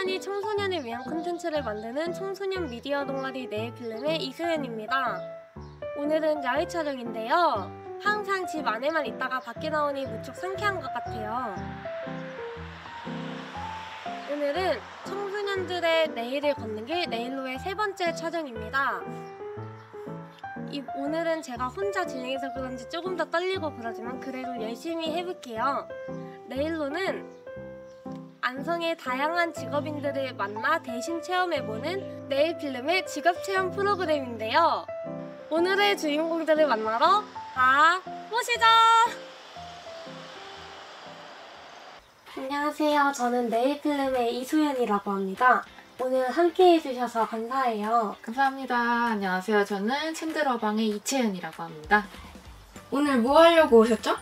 청소년이 청소년을 위한 콘텐츠를 만드는 청소년 미디어 동아리 네일필름의 이소연입니다. 오늘은 야외 촬영인데요. 항상 집 안에만 있다가 밖에 나오니 무척 상쾌한 것 같아요. 오늘은 청소년들의 내일을 걷는 길 네일로의 세 번째 촬영입니다. 오늘은 제가 혼자 진행해서 그런지 조금 더 떨리고 그러지만 그래도 열심히 해볼게요. 네일로는 안성의 다양한 직업인들을 만나 대신 체험해보는 네일필름의 직업체험 프로그램인데요. 오늘의 주인공들을 만나러 가보시죠! 안녕하세요. 저는 네일필름의 이소연이라고 합니다. 오늘 함께 해주셔서 감사해요. 감사합니다. 안녕하세요. 저는 챈들어방의 이채은이라고 합니다. 오늘 뭐 하려고 오셨죠?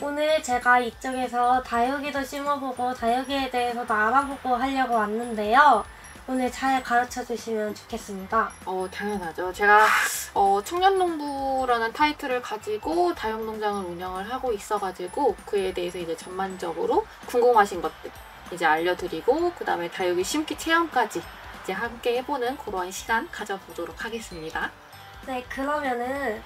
오늘 제가 이쪽에서 다육이도 심어보고 다육이에 대해서도 알아보고 하려고 왔는데요. 오늘 잘 가르쳐 주시면 좋겠습니다. 당연하죠. 제가 청년농부라는 타이틀을 가지고 다육농장을 운영을 하고 있어가지고 그에 대해서 이제 전반적으로 궁금하신 것들 이제 알려드리고 그 다음에 다육이 심기 체험까지 이제 함께 해보는 그러한 시간 가져보도록 하겠습니다. 네, 그러면은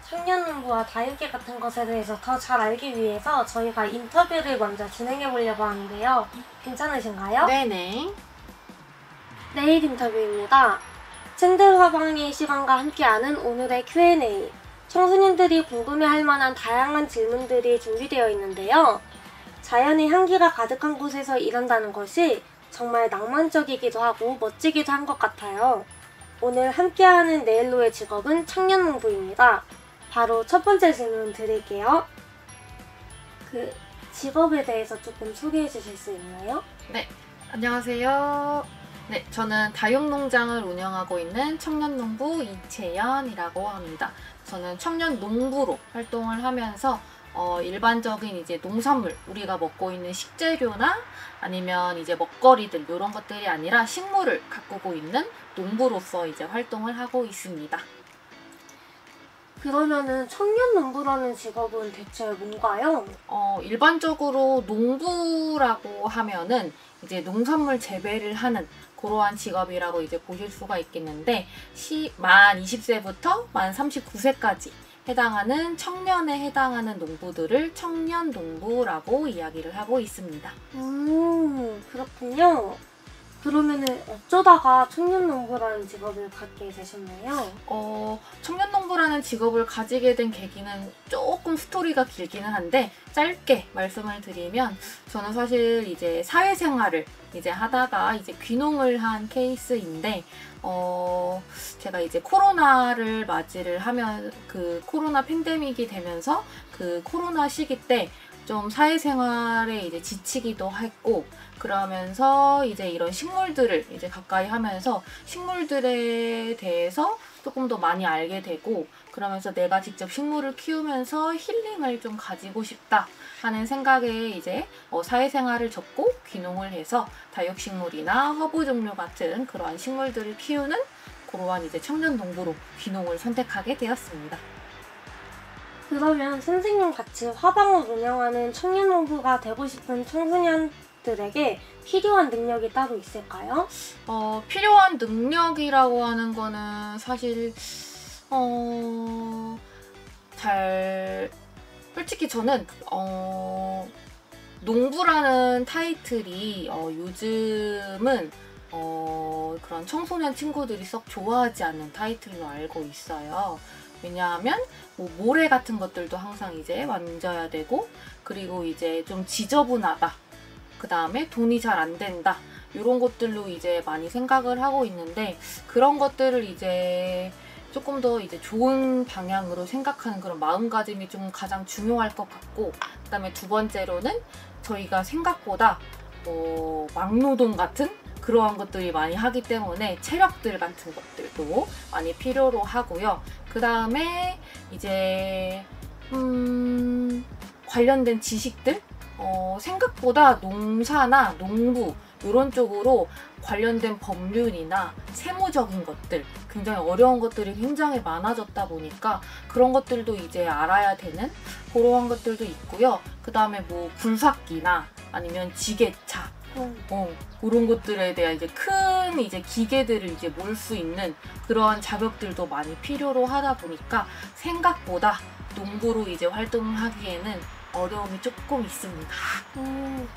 청년농부와 다육이 같은 것에 대해서 더 잘 알기 위해서 저희가 인터뷰를 먼저 진행해 보려고 하는데요. 괜찮으신가요? 네네. 내일 인터뷰입니다. 챈들화방의 시간과 함께하는 오늘의 Q&A. 청소년들이 궁금해할 만한 다양한 질문들이 준비되어 있는데요. 자연의 향기가 가득한 곳에서 일한다는 것이 정말 낭만적이기도 하고 멋지기도 한 것 같아요. 오늘 함께하는 네일로의 직업은 청년농부입니다. 바로 첫 번째 질문 드릴게요. 직업에 대해서 조금 소개해 주실 수 있나요? 네, 안녕하세요. 네, 저는 다육농장을 운영하고 있는 청년농부 이채연이라고 합니다. 저는 청년농부로 활동을 하면서 일반적인 이제 농산물, 우리가 먹고 있는 식재료나 아니면 이제 먹거리들 이런 것들이 아니라 식물을 가꾸고 있는 농부로서 이제 활동을 하고 있습니다. 그러면은 청년농부라는 직업은 대체 뭔가요? 일반적으로 농부라고 하면은 이제 농산물 재배를 하는 그러한 직업이라고 이제 보실 수가 있겠는데 만 20세부터 만 39세까지 해당하는 청년에 해당하는 농부들을 청년농부라고 이야기를 하고 있습니다. 그렇군요. 그러면은 어쩌다가 청년농부라는 직업을 갖게 되셨나요? 청년농부라는 직업을 가지게 된 계기는 조금 스토리가 길기는 한데 짧게 말씀을 드리면 저는 사실 이제 사회생활을 이제 하다가 이제 귀농을 한 케이스인데 제가 이제 코로나를 맞이를 하면 그 코로나 팬데믹이 되면서 그 코로나 시기 때 좀 사회생활에 이제 지치기도 했고 그러면서 이제 이런 식물들을 이제 가까이 하면서 식물들에 대해서 조금 더 많이 알게 되고 그러면서 내가 직접 식물을 키우면서 힐링을 좀 가지고 싶다 하는 생각에 이제 사회생활을 접고 귀농을 해서 다육식물이나 허브 종류 같은 그러한 식물들을 키우는 그러한 이제 청년농부로 귀농을 선택하게 되었습니다. 그러면 선생님 같이 화방을 운영하는 청년농부가 되고 싶은 청소년들에게 필요한 능력이 따로 있을까요? 필요한 능력이라고 하는 거는 사실 솔직히 저는 농부라는 타이틀이 요즘은 그런 청소년 친구들이 썩 좋아하지 않는 타이틀로 알고 있어요. 왜냐하면 뭐 모래 같은 것들도 항상 이제 만져야 되고 그리고 이제 좀 지저분하다. 그 다음에 돈이 잘 안 된다. 이런 것들로 이제 많이 생각을 하고 있는데 그런 것들을 이제 조금 더 이제 좋은 방향으로 생각하는 그런 마음가짐이 좀 가장 중요할 것 같고 그 다음에 두 번째로는 저희가 생각보다 막노동 같은 그러한 것들이 많이 하기 때문에 체력들 같은 것들도 많이 필요로 하고요. 그 다음에 이제 관련된 지식들 생각보다 농사나 농부 이런 쪽으로 관련된 법률이나 세무적인 것들 굉장히 어려운 것들이 굉장히 많아졌다 보니까 그런 것들도 이제 알아야 되는 그러한 것들도 있고요. 그 다음에 뭐 굴삭기나 아니면 지게차 그런 것들에 대한 이제 큰 이제 기계들을 이제 몰 수 있는 그런 자격들도 많이 필요로 하다 보니까 생각보다 농부로 이제 활동을 하기에는 어려움이 조금 있습니다.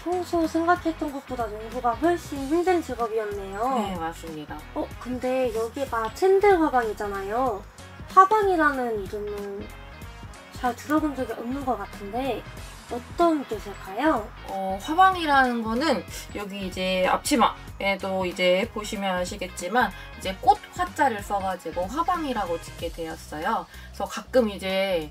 평소 생각했던 것보다 농부가 훨씬 힘든 직업이었네요. 네, 맞습니다. 근데 여기가 챈들 화방이잖아요. 화방이라는 이름은 잘 들어본 적이 없는 것 같은데 어떤 뜻일까요? 화방이라는 거는 여기 이제 앞치마에도 이제 보시면 아시겠지만 이제 꽃 화자를 써가지고 화방이라고 짓게 되었어요. 그래서 가끔 이제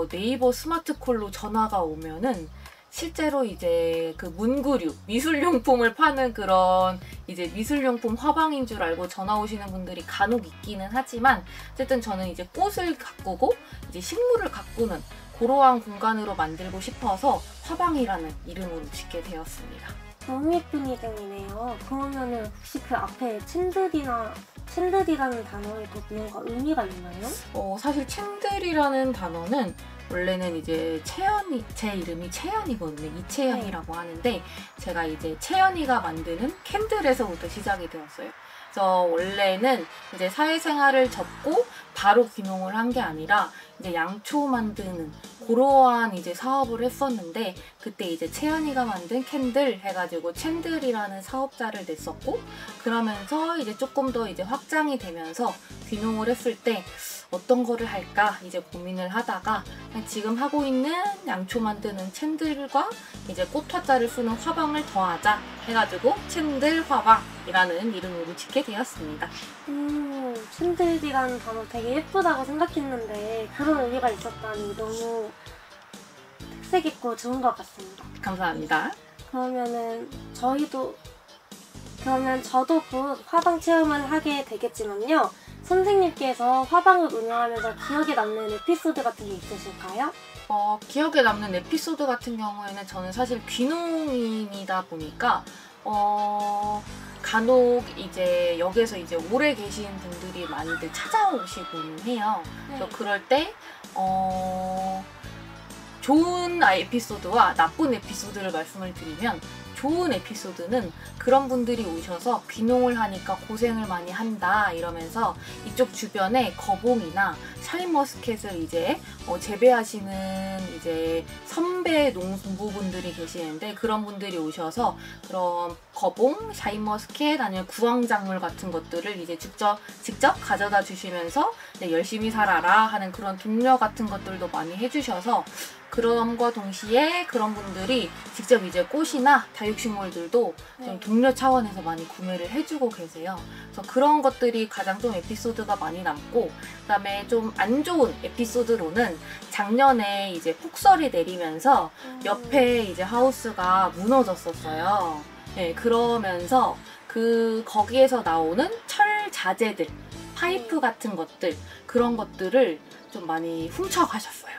네이버 스마트콜로 전화가 오면은 실제로 이제 그 문구류, 미술용품을 파는 그런 이제 미술용품 화방인 줄 알고 전화 오시는 분들이 간혹 있기는 하지만 어쨌든 저는 이제 꽃을 가꾸고 이제 식물을 가꾸는 그러한 공간으로 만들고 싶어서 화방이라는 이름으로 짓게 되었습니다. 너무 예쁜 이름이네요. 그러면은 혹시 그 앞에 챈들이라는 단어에도 뭔가 의미가 있나요? 사실 챈들이라는 단어는 원래는 이제 제 이름이 채연이거든요. 이채연이라고 하는데 제가 이제 채연이가 만드는 캔들에서부터 시작이 되었어요. 그래서 원래는 이제 사회생활을 접고 바로 귀농을 한 게 아니라 이제 양초 만드는 그러한 이제 사업을 했었는데 그때 이제 채연이가 만든 캔들 해가지고 챈들이라는 사업자를 냈었고 그러면서 이제 조금 더 이제 확장이 되면서 귀농을 했을 때 어떤 거를 할까 이제 고민을 하다가 그냥 지금 하고 있는 양초 만드는 챈들과 이제 꽃 화자를 쓰는 화방을 더하자 해가지고 챈들 화방이라는 이름으로 짓게 되었습니다. 챈들이라는 단어 되게 예쁘다고 생각했는데 그런 의미가 있었다니 너무 특색 있고 좋은 것 같습니다. 감사합니다. 그러면 저도 곧 화방 체험을 하게 되겠지만요. 선생님께서 화방을 운영하면서 기억에 남는 에피소드 같은 게 있으실까요? 기억에 남는 에피소드 같은 경우에는 저는 사실 귀농인이다 보니까 간혹 이제 역에서 이제 오래 계신 분들이 많이들 찾아오시고는 해요. 그래서 그럴 때 좋은 에피소드와 나쁜 에피소드를 말씀을 드리면 좋은 에피소드는 그런 분들이 오셔서 귀농을 하니까 고생을 많이 한다 이러면서 이쪽 주변에 거봉이나 샤인머스켓을 이제 재배하시는 이제 선배 농부분들이 계시는데 그런 분들이 오셔서 그런 거봉, 샤인머스켓 아니면 구황작물 같은 것들을 이제 직접 가져다 주시면서 열심히 살아라 하는 그런 독려 같은 것들도 많이 해주셔서 그럼과 동시에 그런 분들이 직접 이제 꽃이나 다육식물들도 좀 독려 차원에서 많이 구매를 해주고 계세요. 그래서 그런 것들이 가장 좀 에피소드가 많이 남고 그다음에 좀 안 좋은 에피소드로는 작년에 이제 폭설이 내리면서 옆에 이제 하우스가 무너졌었어요. 네, 그러면서 거기에서 나오는 철 자재들, 파이프 같은 것들 그런 것들을 좀 많이 훔쳐가셨어요.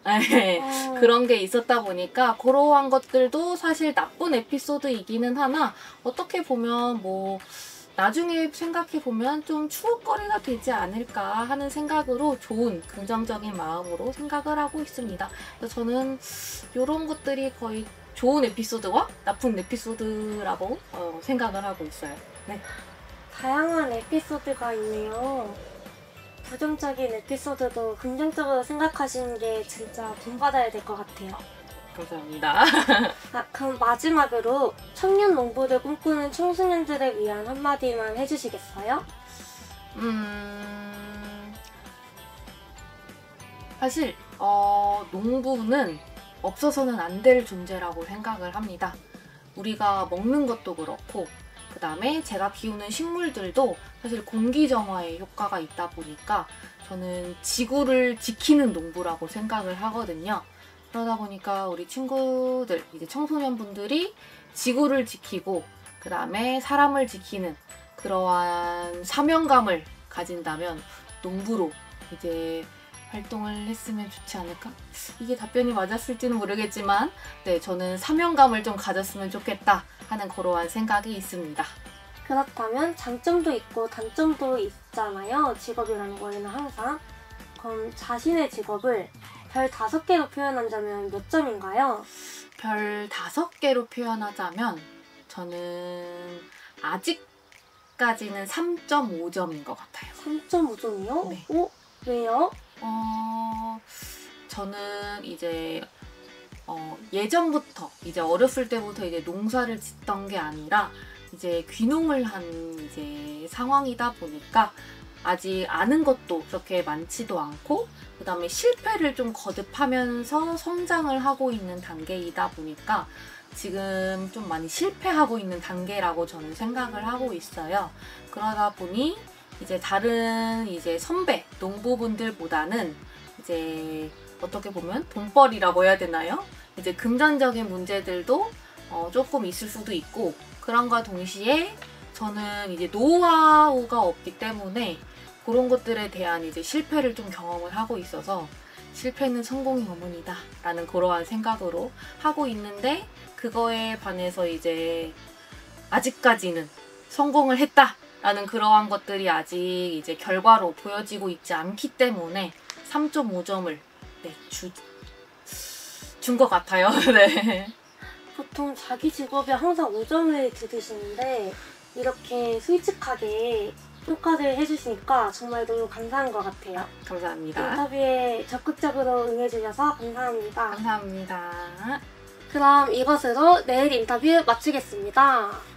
네, 그런 게 있었다 보니까 그러한 것들도 사실 나쁜 에피소드이기는 하나 어떻게 보면 뭐 나중에 생각해보면 좀 추억거리가 되지 않을까 하는 생각으로 좋은 긍정적인 마음으로 생각을 하고 있습니다. 그래서 저는 이런 것들이 거의 좋은 에피소드와 나쁜 에피소드라고 생각을 하고 있어요. 네. 다양한 에피소드가 있네요. 부정적인 에피소드도 긍정적으로 생각하시는 게 진짜 본받아야 될 것 같아요. 감사합니다. 그럼 마지막으로 청년 농부를 꿈꾸는 청소년들을 위한 한마디만 해주시겠어요? 사실 농부는 없어서는 안 될 존재라고 생각을 합니다. 우리가 먹는 것도 그렇고 그 다음에 제가 키우는 식물들도 사실 공기정화에 효과가 있다 보니까 저는 지구를 지키는 농부라고 생각을 하거든요. 그러다 보니까 우리 친구들, 이제 청소년분들이 지구를 지키고 그 다음에 사람을 지키는 그러한 사명감을 가진다면 농부로 이제 활동을 했으면 좋지 않을까? 이게 답변이 맞았을지는 모르겠지만 네, 저는 사명감을 좀 가졌으면 좋겠다 하는 그러한 생각이 있습니다. 그렇다면 장점도 있고 단점도 있잖아요. 직업이라는 거에는 항상. 그럼 자신의 직업을 별 5개로 표현한다면 몇 점인가요? 별 5개로 표현하자면 저는 아직까지는 3.5점인 것 같아요. 3.5점이요? 네. 왜요? 저는 이제 예전부터 이제 어렸을 때부터 이제 농사를 짓던 게 아니라 이제 귀농을 한 이제 상황이다 보니까 아직 아는 것도 그렇게 많지도 않고 그다음에 실패를 좀 거듭하면서 성장을 하고 있는 단계이다 보니까 지금 좀 많이 실패하고 있는 단계라고 저는 생각을 하고 있어요. 그러다 보니 이제 다른 이제 선배 농부분들보다는 이제 어떻게 보면 돈벌이라고 해야 되나요? 이제 금전적인 문제들도 조금 있을 수도 있고 그런과 동시에 저는 이제 노하우가 없기 때문에 그런 것들에 대한 이제 실패를 좀 경험을 하고 있어서 실패는 성공의 어머니다 라는 그러한 생각으로 하고 있는데 그거에 반해서 이제 아직까지는 성공을 했다 라는 그러한 것들이 아직 이제 결과로 보여지고 있지 않기 때문에 3.5점을 준 것 같아요. 네. 보통 자기 직업에 항상 5점을 드리시는데 이렇게 솔직하게 평가를 해주시니까 정말 너무 감사한 것 같아요. 감사합니다. 인터뷰에 적극적으로 응해주셔서 감사합니다. 감사합니다. 그럼 이것으로 내일 인터뷰 마치겠습니다.